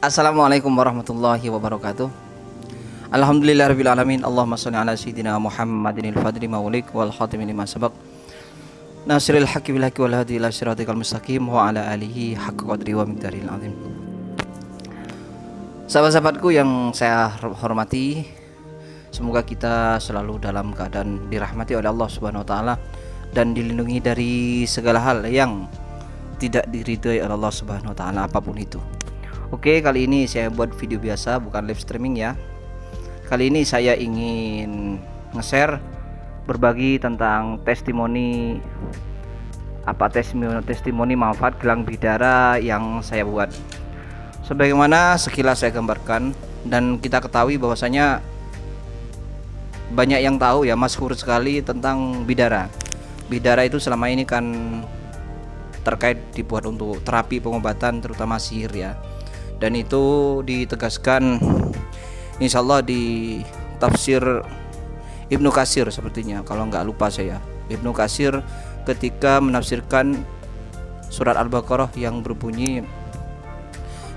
Assalamualaikum warahmatullahi wabarakatuh. Alhamdulillahirabbil alamin. Allahumma shalli ala sayyidina Muhammadinil fadli maulik wal khatimi lima sabaq. Nasiril haqqi bil haqqi wal hadi ila siratikal mustaqim wa ala alihi haqqa qadri wa miqdaril azim. Sahabat-sahabatku yang saya hormati, semoga kita selalu dalam keadaan dirahmati oleh Allah Subhanahu wa taala dan dilindungi dari segala hal yang tidak diridhai oleh Allah Subhanahu wa taala apapun itu. Oke, kali ini saya buat video biasa, bukan live streaming ya. Kali ini saya ingin nge-share, berbagi tentang testimoni manfaat gelang bidara yang saya buat. Sebagaimana sekilas saya gambarkan, dan kita ketahui bahwasanya banyak yang tahu ya, masyhur sekali tentang bidara. Bidara itu selama ini kan terkait dibuat untuk terapi pengobatan terutama sihir ya. Dan itu ditegaskan insyaallah di tafsir Ibnu Katsir sepertinya, kalau nggak lupa saya. Ibnu Katsir ketika menafsirkan surat Al-Baqarah yang berbunyi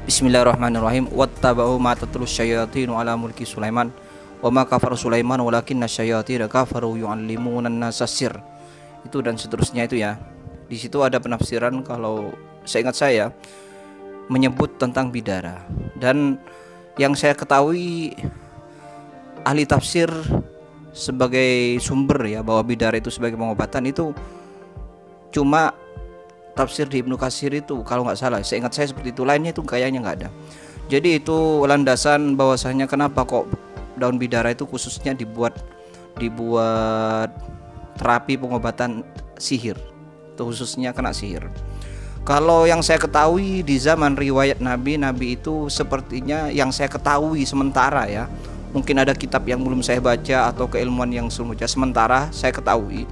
Bismillahirrahmanirrahim, wattaba'u ma tatlus syayatinu ala mulki Sulaiman wa ma kafara Sulaiman walakinna syayatina kafaru yu'allimuna an-nasa sir. Itu dan seterusnya itu ya. Di situ ada penafsiran, kalau seingat saya, menyebut tentang bidara. Dan yang saya ketahui ahli tafsir sebagai sumber ya, bahwa bidara itu sebagai pengobatan itu cuma tafsir di Ibnu Katsir itu, kalau nggak salah, seingat saya seperti itu. Lainnya itu kayaknya nggak ada. Jadi itu landasan bahwasanya kenapa kok daun bidara itu khususnya dibuat terapi pengobatan sihir, khususnya kena sihir. Kalau yang saya ketahui di zaman riwayat Nabi itu sepertinya yang saya ketahui sementara ya, mungkin ada kitab yang belum saya baca atau keilmuan yang belum baca, sementara saya ketahui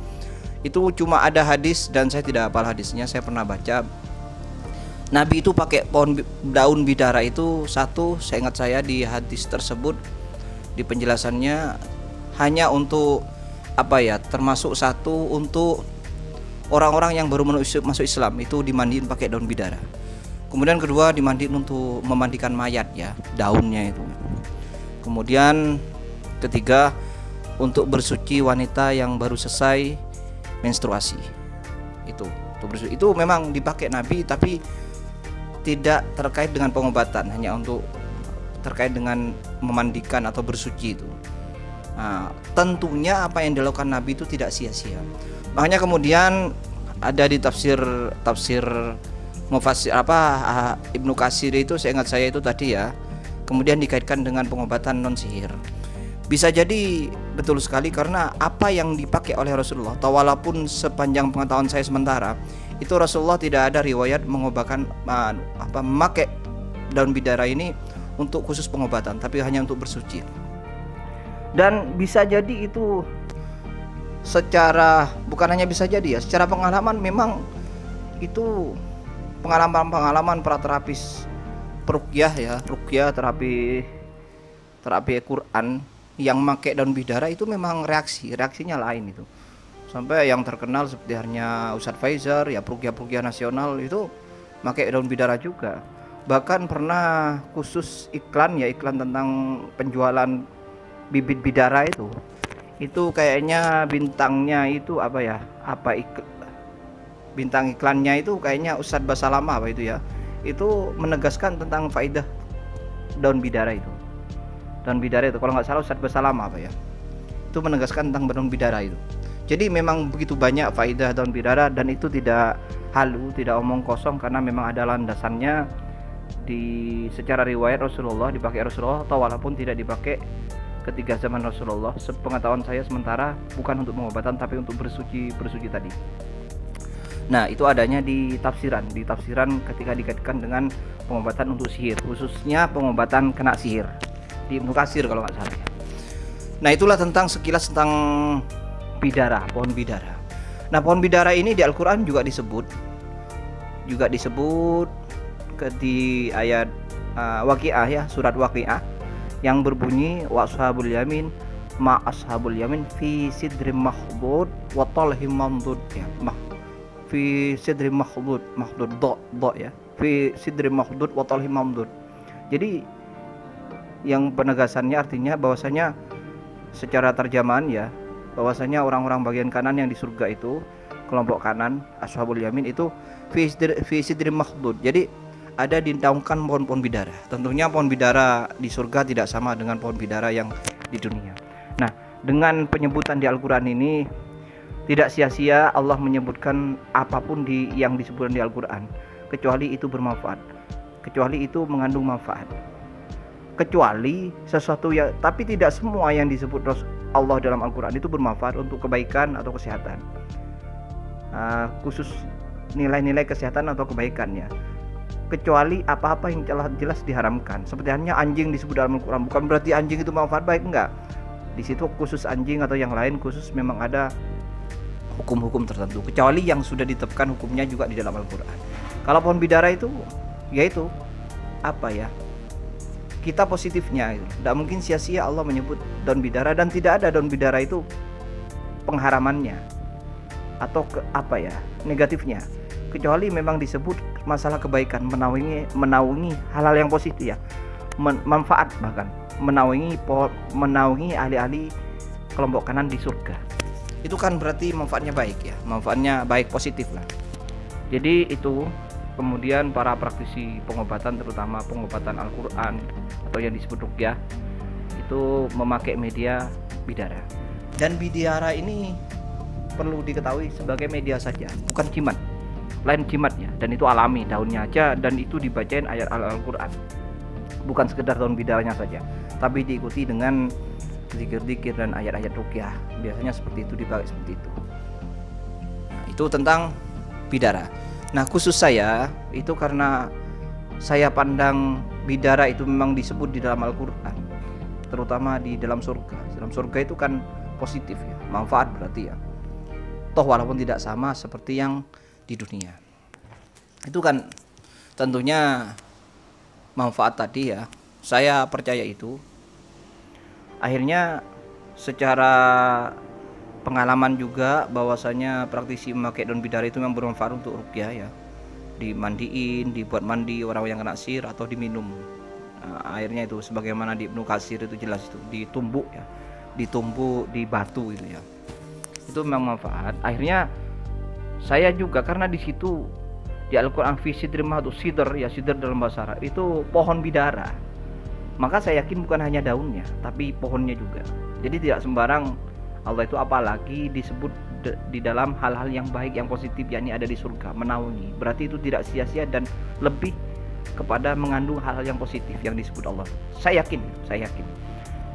itu cuma ada hadis, dan saya tidak hafal hadisnya. Saya pernah baca Nabi itu pakai daun bidara itu satu, saya ingat saya di hadis tersebut di penjelasannya hanya untuk apa ya, termasuk satu untuk orang-orang yang baru masuk Islam itu dimandiin pakai daun bidara. Kemudian kedua, dimandiin untuk memandikan mayat ya, daunnya itu. Kemudian ketiga, untuk bersuci wanita yang baru selesai menstruasi. Itu untuk bersuci. Itu memang dipakai Nabi, tapi tidak terkait dengan pengobatan, hanya untuk terkait dengan memandikan atau bersuci itu. Nah, tentunya apa yang dilakukan Nabi itu tidak sia-sia. Makanya kemudian ada di tafsir mufassir Ibnu Katsir itu, saya ingat saya itu tadi ya, kemudian dikaitkan dengan pengobatan non sihir. Bisa jadi betul sekali, karena apa yang dipakai oleh Rasulullah, atau walaupun sepanjang pengetahuan saya sementara, itu Rasulullah tidak ada riwayat memakai daun bidara ini untuk khusus pengobatan, tapi hanya untuk bersuci. Dan bisa jadi itu secara, bukan hanya bisa jadi ya, secara pengalaman memang itu pengalaman para terapis ruqyah ya, terapi Quran yang pakai daun bidara itu memang reaksinya lain itu. Sampai yang terkenal seperti halnya Ustadz Faizar ya, ruqyah nasional itu pakai daun bidara juga. Bahkan pernah khusus iklan tentang penjualan bibit bidara itu kayaknya bintangnya itu bintang iklannya itu kayaknya Ustadz Basalama itu ya, itu menegaskan tentang faidah daun bidara itu. Daun bidara itu kalau nggak salah Ustadz Basalama itu menegaskan tentang daun bidara itu. Jadi memang begitu banyak faidah daun bidara, dan itu tidak halu, tidak omong kosong, karena memang ada landasannya secara riwayat Rasulullah, dipakai Rasulullah, atau walaupun tidak dipakai ketika zaman Rasulullah, sepengetahuan saya sementara, bukan untuk pengobatan tapi untuk bersuci tadi. Nah, itu adanya di tafsiran ketika dikaitkan dengan pengobatan untuk sihir, khususnya pengobatan kena sihir di Ibnu Katsir kalau nggak salah. Nah, itulah tentang sekilas tentang bidara, pohon bidara. Nah, pohon bidara ini di Al-Qur'an juga disebut di ayat Waqiah ya, surat Waqiah, yang berbunyi wa ashabul yamin ma ashabul yamin fi sidrim makhdud wa talhim mamdud ya, fi sidrim makhdud do ya, fi sidrim makhdud wa talhim mamdud. Jadi yang penegasannya artinya bahwasanya secara terjemahan ya, bahwasanya orang-orang bagian kanan yang di surga itu, kelompok kanan ashabul yamin itu fi sidrin makhdud. Jadi ada dinaungkan pohon-pohon bidara. Tentunya pohon bidara di surga tidak sama dengan pohon bidara yang di dunia. Nah, dengan penyebutan di Al-Qur'an ini tidak sia-sia Allah menyebutkan apapun yang disebutkan di Al-Qur'an, kecuali itu bermanfaat, kecuali itu mengandung manfaat, kecuali sesuatu yang, tapi tidak semua yang disebut Allah dalam Al-Qur'an itu bermanfaat untuk kebaikan atau kesehatan, khusus nilai-nilai kesehatan atau kebaikannya, kecuali apa-apa yang jelas diharamkan. Seperti halnya anjing disebut dalam Al-Qur'an, bukan berarti anjing itu manfaat baik, enggak. Di situ khusus anjing atau yang lain khusus memang ada hukum-hukum tertentu, kecuali yang sudah ditetapkan hukumnya juga di dalam Al-Qur'an. Kalau pohon bidara itu yaitu apa ya? Kita positifnya itu. Tidak mungkin sia-sia Allah menyebut daun bidara, dan tidak ada daun bidara itu pengharamannya atau negatifnya, kecuali memang disebut masalah kebaikan, menaungi hal-hal yang positif ya, manfaat, bahkan menaungi ahli-ahli kelompok kanan di surga. Itu kan berarti manfaatnya baik ya, manfaatnya baik, positif lah. Jadi itu kemudian para praktisi pengobatan, terutama pengobatan Al-Qur'an atau yang disebut ruqyah, itu memakai media bidara. Dan bidara ini perlu diketahui sebagai media saja, bukan jimat. Lain jimatnya, dan itu alami, daunnya aja, dan itu dibacain ayat Al-Qur'an. Bukan sekedar daun bidaranya saja, tapi diikuti dengan zikir-zikir dan ayat-ayat ruqyah. Biasanya seperti itu, dipakai seperti itu. Nah, itu tentang bidara. Nah, khusus saya itu karena saya pandang bidara itu memang disebut di dalam Al-Qur'an, terutama di dalam surga. Dalam surga itu kan positif ya, manfaat berarti ya. Toh walaupun tidak sama seperti yang di dunia. Itu kan tentunya manfaat tadi ya. Saya percaya itu. Akhirnya secara pengalaman juga bahwasanya praktisi memakai daun bidara itu memang bermanfaat untuk ruqyah ya. Dimandiin, dibuat mandi orang yang kena sihir atau diminum. Nah, airnya itu sebagaimana di Ibnu Katsir itu jelas itu ditumbuk ya. Ditumbuk di batu itu ya. Itu memang manfaat. Akhirnya saya juga karena di situ di Al-Qur'an fi sidrin mahdu, sidr ya, sidr dalam bahasa Arab itu pohon bidara. Maka saya yakin bukan hanya daunnya, tapi pohonnya juga. Jadi tidak sembarang Allah itu apalagi disebut di dalam hal-hal yang baik, yang positif, yakni ada di surga, menaungi. Berarti itu tidak sia-sia dan lebih kepada mengandung hal-hal yang positif yang disebut Allah. Saya yakin.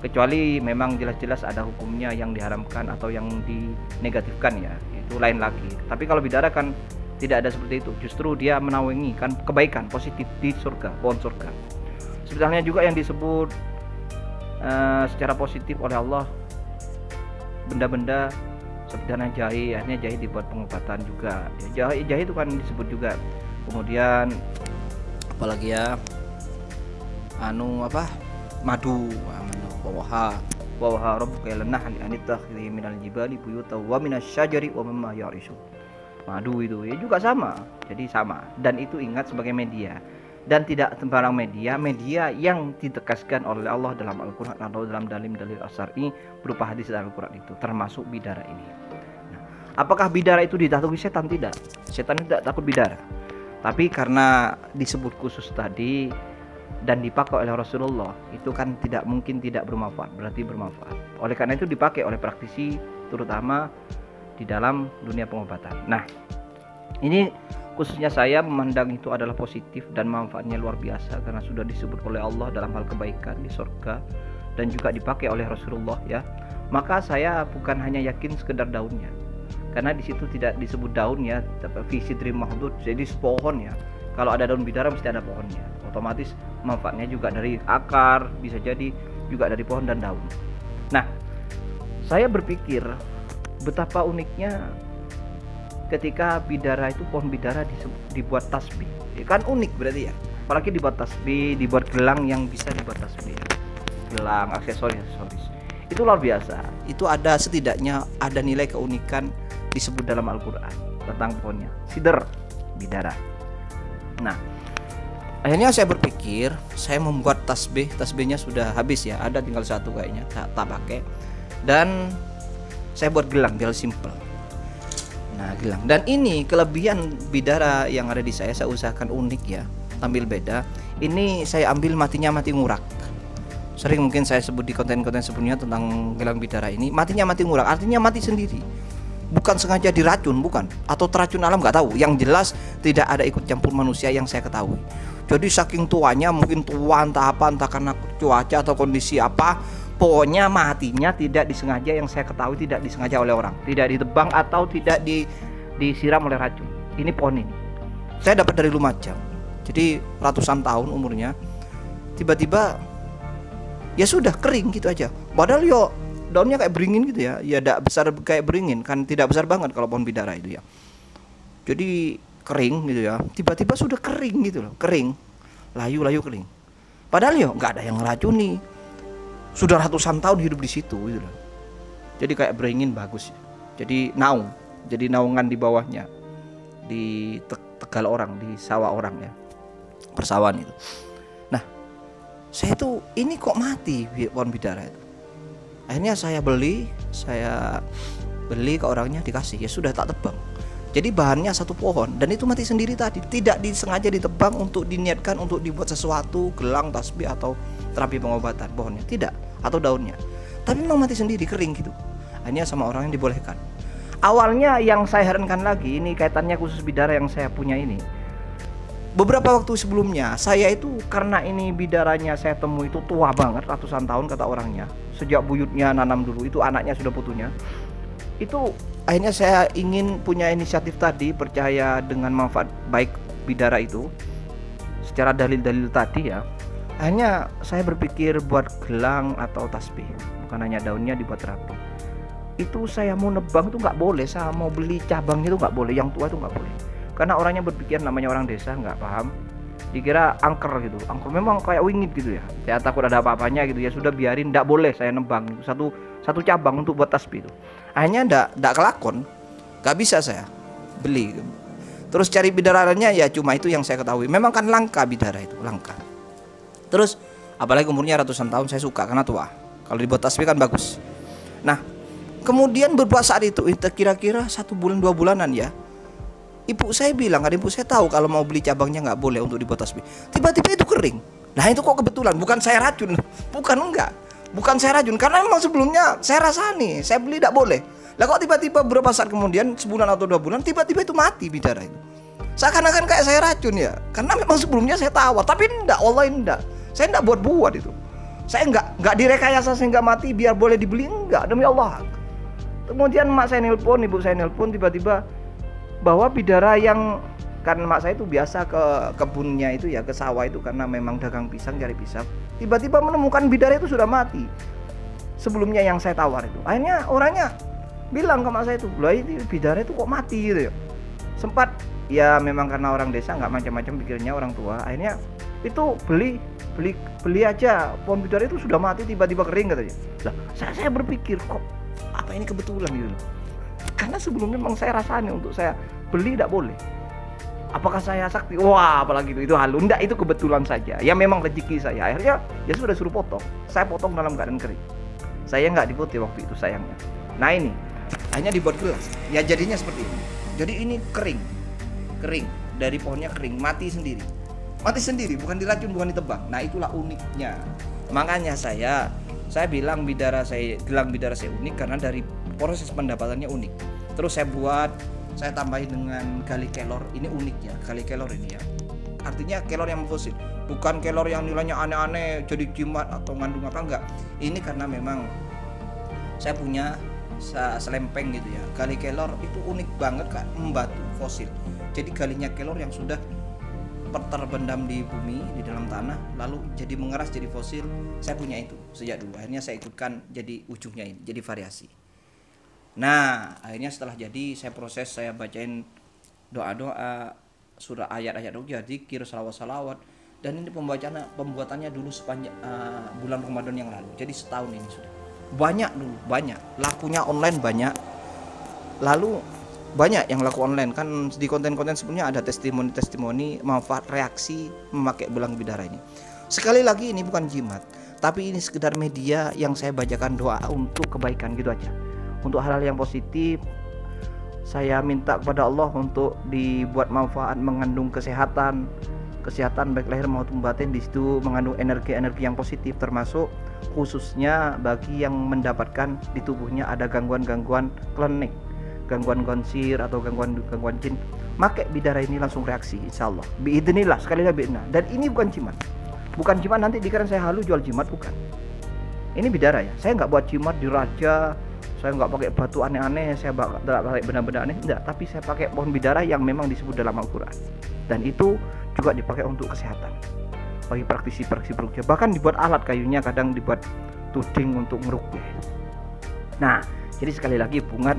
Kecuali memang jelas-jelas ada hukumnya yang diharamkan atau yang dinegatifkan ya, itu lain lagi. Tapi kalau bidara kan tidak ada seperti itu. Justru dia menaungi kan kebaikan positif di surga, pohon surga. Sebenarnya juga yang disebut secara positif oleh Allah benda-benda seperti jahe, akhirnya jahe dibuat pengobatan juga. Jahe itu kan disebut juga. Kemudian apalagi ya, madu. Wa rabbuka lanah anitakhidhi minal jibali buyuta wa minasyajari wa mimma ya'rishu. Madu itu ya juga sama. Jadi sama, dan itu ingat sebagai media. Dan tidak sembarang media yang ditegaskan oleh Allah dalam Al-Qur'an atau dalam dalil-dalil as-syar'i berupa hadis dalam Al-Qur'an itu, termasuk bidara ini. Nah, apakah bidara itu ditakuti setan? Tidak. Setan tidak takut bidara. Tapi karena disebut khusus tadi dan dipakai oleh Rasulullah, itu kan tidak mungkin tidak bermanfaat, berarti bermanfaat. Oleh karena itu dipakai oleh praktisi terutama di dalam dunia pengobatan. Nah, ini khususnya saya memandang itu adalah positif dan manfaatnya luar biasa karena sudah disebut oleh Allah dalam hal kebaikan di surga dan juga dipakai oleh Rasulullah ya. Maka saya bukan hanya yakin sekedar daunnya, karena di situ tidak disebut daun ya, tapi sidrim mahdud, jadi pohon ya. Kalau ada daun bidara mesti ada pohonnya. Otomatis manfaatnya juga dari akar, bisa jadi juga dari pohon dan daun. Nah, saya berpikir betapa uniknya ketika bidara itu, pohon bidara dibuat tasbih. Ya kan unik berarti ya. Apalagi dibuat tasbih, dibuat gelang yang bisa dibuat tasbih. Gelang, aksesoris. Itu luar biasa. Itu ada setidaknya ada nilai keunikan disebut dalam Al-Qur'an tentang pohonnya. Sidr, bidara. Nah, Akhirnya saya berpikir, saya membuat tasbih. Tasbihnya sudah habis ya, ada tinggal satu kayaknya, tak pakai. Dan saya buat gelang, biar simple. Nah, gelang. Dan ini kelebihan bidara yang ada di saya usahakan unik ya, tampil beda. Ini saya ambil matinya mati ngurak. Sering mungkin saya sebut di konten-konten sebelumnya tentang gelang bidara ini, matinya mati ngurak, artinya mati sendiri. Bukan sengaja diracun, bukan, atau teracun alam, nggak tahu. Yang jelas tidak ada ikut campur manusia yang saya ketahui. Jadi saking tuanya, mungkin tua entah apa, entah karena cuaca atau kondisi apa, pokoknya matinya tidak disengaja, yang saya ketahui tidak disengaja oleh orang, tidak ditebang atau tidak disiram oleh racun. Ini pohon ini saya dapat dari Lumajang, jadi ratusan tahun umurnya. Tiba-tiba ya sudah kering gitu aja, padahal yo daunnya kayak beringin gitu ya, ya tidak besar kayak beringin kan, tidak besar banget kalau pohon bidara itu ya. Jadi kering gitu ya, tiba-tiba sudah kering gitu loh, kering, layu-layu kering. Padahal yo nggak ada yang ngeracuni, sudah ratusan tahun hidup di situ gitu loh. Jadi kayak beringin bagus ya. Jadi naung, jadi naungan di bawahnya, di tegal orang, di sawah orang ya, persawahan itu. Nah, saya tuh ini kok mati pohon bidara itu. Akhirnya saya beli ke orangnya, dikasih, ya sudah tak tebang. Jadi bahannya satu pohon dan itu mati sendiri tadi, tidak disengaja ditebang untuk diniatkan untuk dibuat sesuatu, gelang, tasbih atau terapi pengobatan pohonnya, tidak, atau daunnya. Tapi memang mati sendiri, kering gitu. Hanya sama orang yang dibolehkan. Awalnya yang saya herankan lagi, ini kaitannya khusus bidara yang saya punya ini. Beberapa waktu sebelumnya saya itu, karena ini bidaranya saya temui itu tua banget, ratusan tahun kata orangnya. Sejak buyutnya nanam dulu, itu anaknya sudah putunya. Itu akhirnya saya ingin punya inisiatif tadi, percaya dengan manfaat baik bidara itu secara dalil-dalil tadi ya. Akhirnya saya berpikir buat gelang atau tasbih, bukan hanya daunnya dibuat terapi. Itu saya mau nebang itu nggak boleh, saya mau beli cabangnya itu nggak boleh, yang tua itu nggak boleh. Karena orangnya berpikir, namanya orang desa nggak paham, dikira angker gitu. Angker memang kayak wingit gitu ya. Saya takut ada apa-apanya gitu ya, sudah biarin, nggak boleh saya nebang satu cabang untuk buat tasbih itu. Akhirnya ndak kelakon, nggak bisa saya beli. Terus cari bidaranya ya cuma itu yang saya ketahui. Memang kan langka bidara itu, langka. Terus apalagi umurnya ratusan tahun, saya suka karena tua. Kalau dibuat tasbih kan bagus. Nah, kemudian beberapa saat itu kira-kira 1 bulan 2 bulanan ya, ibu saya bilang, ada ibu saya tahu kalau mau beli cabangnya nggak boleh untuk dibuat tasbih. Tiba-tiba itu kering. Nah itu kok kebetulan, bukan saya racun, bukan saya racun, karena memang sebelumnya saya rasani, saya beli tidak boleh. Lah kok tiba-tiba beberapa saat kemudian, sebulan atau 2 bulan, tiba-tiba itu mati bidara itu. Seakan-akan kayak saya racun ya, karena memang sebelumnya saya tawar, tapi enggak, Allah enggak. Saya enggak buat-buat itu. Saya enggak direkayasa sehingga mati biar boleh dibeli, enggak, demi Allah. Kemudian mak saya nelpon, ibu saya nelpon tiba-tiba bahwa bidara yang, karena mak saya itu biasa ke kebunnya itu ya, ke sawah itu karena memang dagang pisang, cari pisang. Tiba-tiba menemukan bidara itu sudah mati. Sebelumnya yang saya tawar itu. Akhirnya orangnya bilang ke mak saya itu, "Lah ini bidara itu kok mati?" gitu ya. Sempat ya memang karena orang desa nggak macam-macam pikirnya, orang tua. Akhirnya itu beli aja, pohon bidara itu sudah mati tiba-tiba kering katanya. Lah, saya berpikir kok apa ini kebetulan gitu. Karena sebelumnya memang saya rasanya untuk saya beli tidak boleh. Apakah saya sakti? Wah, apalagi itu halu. Enggak, itu kebetulan saja. Ya memang rezeki saya. Akhirnya ya sudah suruh potong. Saya potong dalam keadaan kering. Saya nggak diputih waktu itu sayangnya. Nah ini, hanya dibuat gelas. Ya jadinya seperti ini. Jadi ini kering dari pohonnya kering, mati sendiri, bukan diracun, bukan ditebang. Nah itulah uniknya. Makanya saya bilang gelang bidara saya unik karena dari proses pendapatannya unik. Terus saya tambahin dengan gali kelor. Ini unik ya, gali kelor ini ya. Artinya kelor yang fosil, bukan kelor yang nilainya aneh-aneh jadi jimat atau ngandung apa, enggak. Ini karena memang saya punya selempeng gitu ya. Gali kelor itu unik banget kan, membatu fosil. Jadi galinya kelor yang sudah terpendam di bumi, di dalam tanah, lalu jadi mengeras jadi fosil. Saya punya itu sejak dulu. Akhirnya saya ikutkan jadi ujungnya ini, jadi variasi. Nah, akhirnya setelah jadi saya proses, saya bacain doa-doa, surah ayat-ayat ruqyah, zikir, salawat-salawat. Dan ini pembuatannya dulu sepanjang bulan Ramadan yang lalu. Jadi setahun ini sudah. Banyak, lakunya online banyak. Lalu banyak yang laku online kan. Di konten-konten sebelumnya ada testimoni manfaat reaksi memakai belang bidara ini. Sekali lagi ini bukan jimat, tapi ini sekedar media yang saya bacakan doa untuk kebaikan gitu aja, untuk hal-hal yang positif. Saya minta kepada Allah untuk dibuat manfaat, mengandung kesehatan baik lahir maupun batin. Di situ mengandung energi-energi yang positif, termasuk khususnya bagi yang mendapatkan di tubuhnya ada gangguan-gangguan klinik, gangguan sihir atau gangguan jin. Pakai bidara ini langsung reaksi, insyaallah. Biidznillah, sekali lagi biidznillah. Dan ini bukan jimat. Bukan jimat nanti dikira saya halu jual jimat, bukan. Ini bidara ya. Saya nggak buat jimat di raja. Saya nggak pakai batu aneh-aneh, saya nggak pakai benda-benda aneh, enggak. Tapi saya pakai pohon bidara yang memang disebut dalam Al-Quran. Dan itu juga dipakai untuk kesehatan bagi praktisi peruqyah. Bahkan dibuat alat kayunya, kadang dibuat tuding untuk meruqyah. Nah, jadi sekali lagi bukan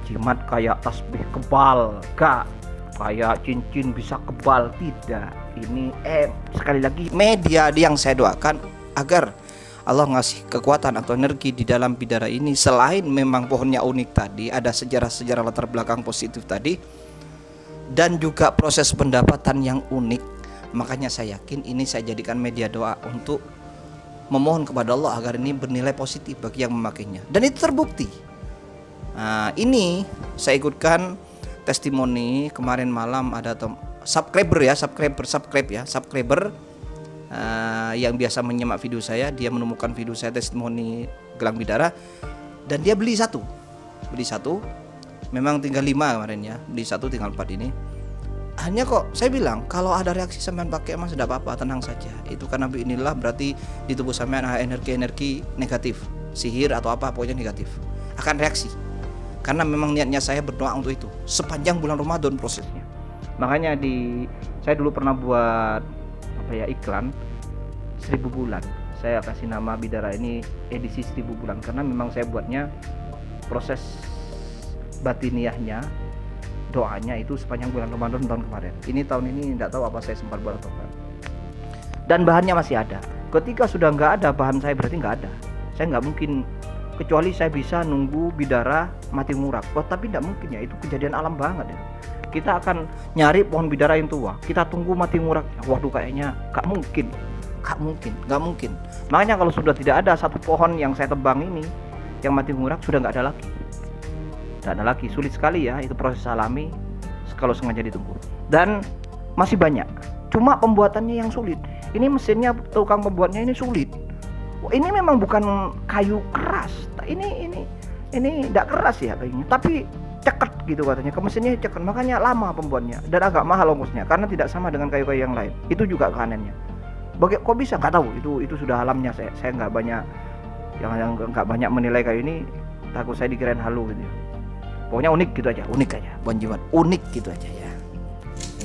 jimat kayak tasbih kebal, gak kayak cincin bisa kebal, tidak. Ini sekali lagi media yang saya doakan agar Allah ngasih kekuatan atau energi di dalam bidara ini. Selain memang pohonnya unik tadi, ada sejarah-sejarah latar belakang positif tadi, dan juga proses pendapatan yang unik. Makanya saya yakin ini saya jadikan media doa untuk memohon kepada Allah agar ini bernilai positif bagi yang memakainya. Dan itu terbukti. Nah, ini saya ikutkan testimoni kemarin malam, ada subscriber yang biasa menyimak video saya. Dia menemukan video saya testimoni gelang bidara dan dia beli satu. Memang tinggal 5 kemarin ya, beli 1 tinggal 4 ini. Hanya kok saya bilang kalau ada reaksi sampean pakai mas tidak apa-apa, tenang saja. Itu karena inilah berarti di tubuh sampean ada energi negatif, sihir atau apa pokoknya negatif, akan reaksi. Karena memang niatnya saya berdoa untuk itu sepanjang bulan Ramadan prosesnya. Makanya saya dulu pernah buat iklan 1000 bulan. Saya kasih nama bidara ini edisi 1000 bulan karena memang saya buatnya proses batiniahnya, doanya itu sepanjang bulan Ramadan tahun kemarin. Ini tahun ini tidak tahu apa saya sempat buat atau enggak. Dan bahannya masih ada. Ketika sudah nggak ada bahan saya, berarti nggak ada. Saya nggak mungkin, kecuali saya bisa nunggu bidara mati ngurak. Tapi tidak mungkin ya, itu kejadian alam banget ya. Kita akan nyari pohon bidara yang tua, kita tunggu mati nguraknya. Waduh, kayaknya nggak mungkin. Makanya kalau sudah tidak ada satu pohon yang saya tebang ini yang mati ngurak, sudah nggak ada lagi. Sulit sekali ya, itu proses alami kalau sengaja ditunggu. Dan masih banyak, cuma pembuatannya yang sulit. Ini mesinnya, tukang pembuatnya ini sulit. Ini memang bukan kayu keras, ini tidak keras ya kayunya, tapi ceket gitu katanya, ke mesinnya ceket, makanya lama pembuatnya dan agak mahal ongkosnya karena tidak sama dengan kayu-kayu yang lain. Itu juga keanehannya. Kok bisa? Nggak tahu. Itu sudah alamnya. Saya nggak banyak yang nggak banyak menilai kayu ini, takut saya dikirain halu gitu. Pokoknya unik gitu aja, bukan jimat, unik gitu aja ya.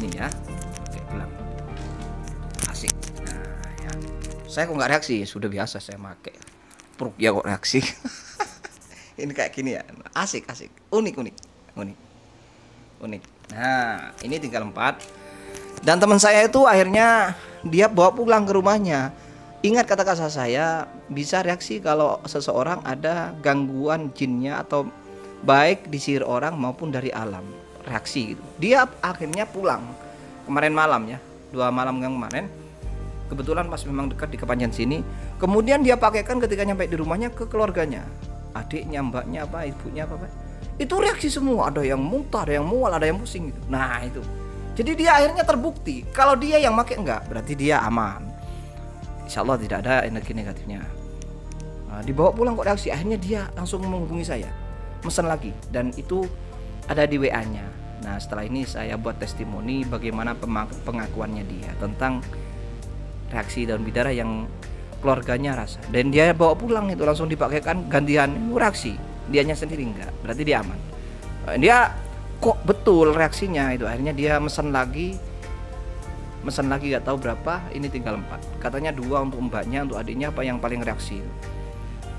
Ini ya, oke, gelang asik. Nah, ya. Saya kok nggak reaksi, sudah biasa saya pakai. Ya kok reaksi. Ini kayak gini ya, asik, unik. Nah, ini tinggal 4. Dan teman saya itu akhirnya dia bawa pulang ke rumahnya. Ingat kata-kata saya, bisa reaksi kalau seseorang ada gangguan jinnya atau baik disihir orang maupun dari alam, reaksi gitu. Dia akhirnya pulang kemarin malam ya, 2 malam yang kemarin. Kebetulan pas memang dekat di Kepanjen sini. Kemudian dia pakaikan ketika nyampe di rumahnya ke keluarganya, adiknya, mbaknya, ibunya, itu reaksi semua. Ada yang muntah, ada yang mual, ada yang pusing gitu. Nah itu. Jadi dia akhirnya terbukti kalau dia yang pakai enggak, berarti dia aman. Insya Allah tidak ada energi negatifnya. Nah, dibawa pulang kok reaksi. Akhirnya dia langsung menghubungi saya, mesen lagi, dan itu ada di WA-nya. Nah setelah ini saya buat testimoni bagaimana pengakuannya dia tentang reaksi daun bidara yang keluarganya rasa, dan dia bawa pulang itu langsung dipakaikan gantian reaksi. Dianya sendiri enggak, berarti dia aman. Dia kok betul reaksinya itu. Akhirnya dia mesen lagi gak tahu berapa. Ini tinggal 4. Katanya 2 untuk mbaknya, untuk adiknya apa yang paling reaksi.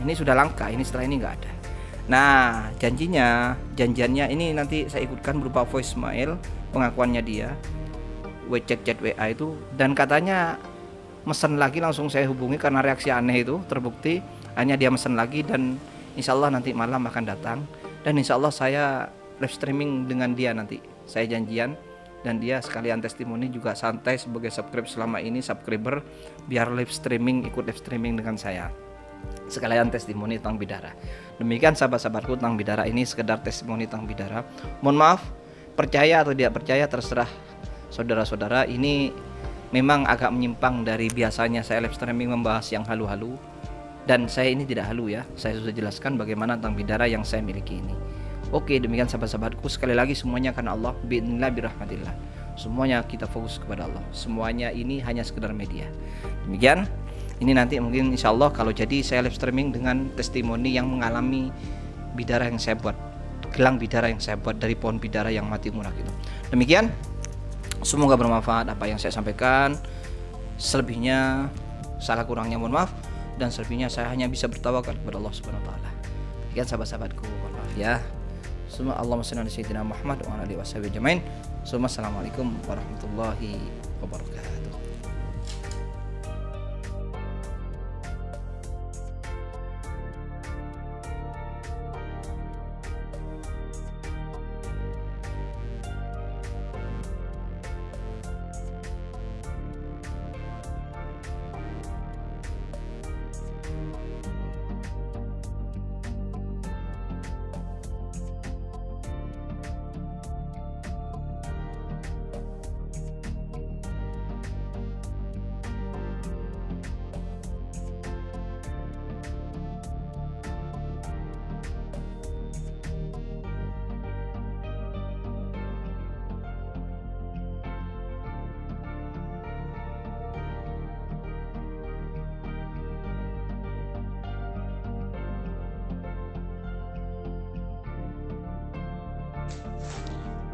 Ini sudah langka, ini setelah ini nggak ada. Nah janjiannya ini nanti saya ikutkan berupa voicemail pengakuannya dia, chat WA itu. Dan katanya mesen lagi, langsung saya hubungi karena reaksi aneh itu terbukti. Hanya dia mesen lagi dan insya Allah nanti malam akan datang. Dan insya Allah saya live streaming dengan dia nanti. Saya janjian, dan dia sekalian testimoni juga santai sebagai subscriber, biar live streaming, ikut live streaming dengan saya, sekalian testimoni tentang bidara. Demikian sahabat-sahabatku, tentang bidara ini sekedar testimoni tentang bidara. Mohon maaf, percaya atau tidak percaya terserah saudara-saudara. Ini memang agak menyimpang dari biasanya saya live streaming membahas yang halu-halu, dan saya ini tidak halu ya. Saya sudah jelaskan bagaimana tentang bidara yang saya miliki ini. Oke, demikian sahabat-sahabatku, sekali lagi semuanya karena Allah, bi'idznillah birahmatillah. Semuanya kita fokus kepada Allah. Semuanya ini hanya sekedar media. Demikian, ini nanti mungkin insya Allah kalau jadi saya live streaming dengan testimoni yang mengalami bidara yang saya buat, gelang bidara yang saya buat dari pohon bidara yang mati murah gitu. Demikian, semoga bermanfaat apa yang saya sampaikan. Selebihnya salah kurangnya mohon maaf, dan selebihnya saya hanya bisa bertawakal kepada Allah Subhanahu wa taala. Demikian sahabat-sahabatku, mohon maaf ya. Semua Allahumma shalli ala sayyidina Muhammad wa ala alihi washabihi ajmain. Assalamualaikum warahmatullahi wabarakatuh.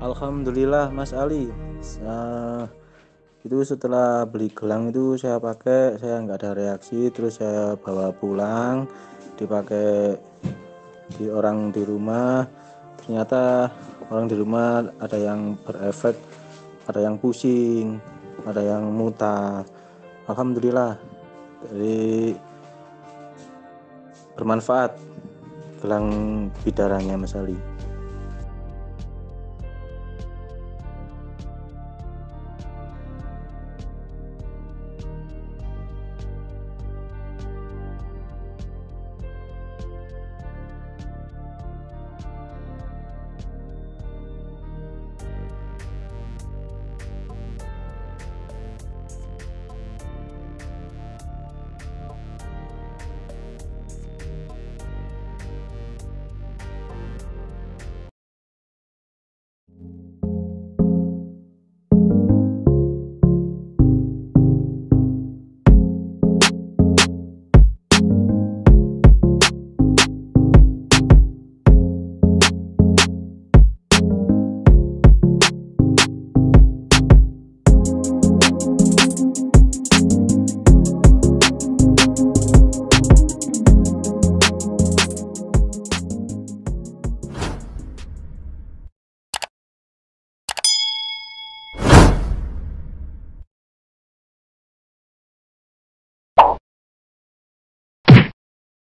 Alhamdulillah Mas Ali, itu setelah beli gelang itu saya pakai, saya nggak ada reaksi, terus saya bawa pulang dipakai di orang di rumah. Ternyata orang di rumah ada yang berefek, ada yang pusing, ada yang muntah. Alhamdulillah, dari bermanfaat gelang bidaranya Mas Ali.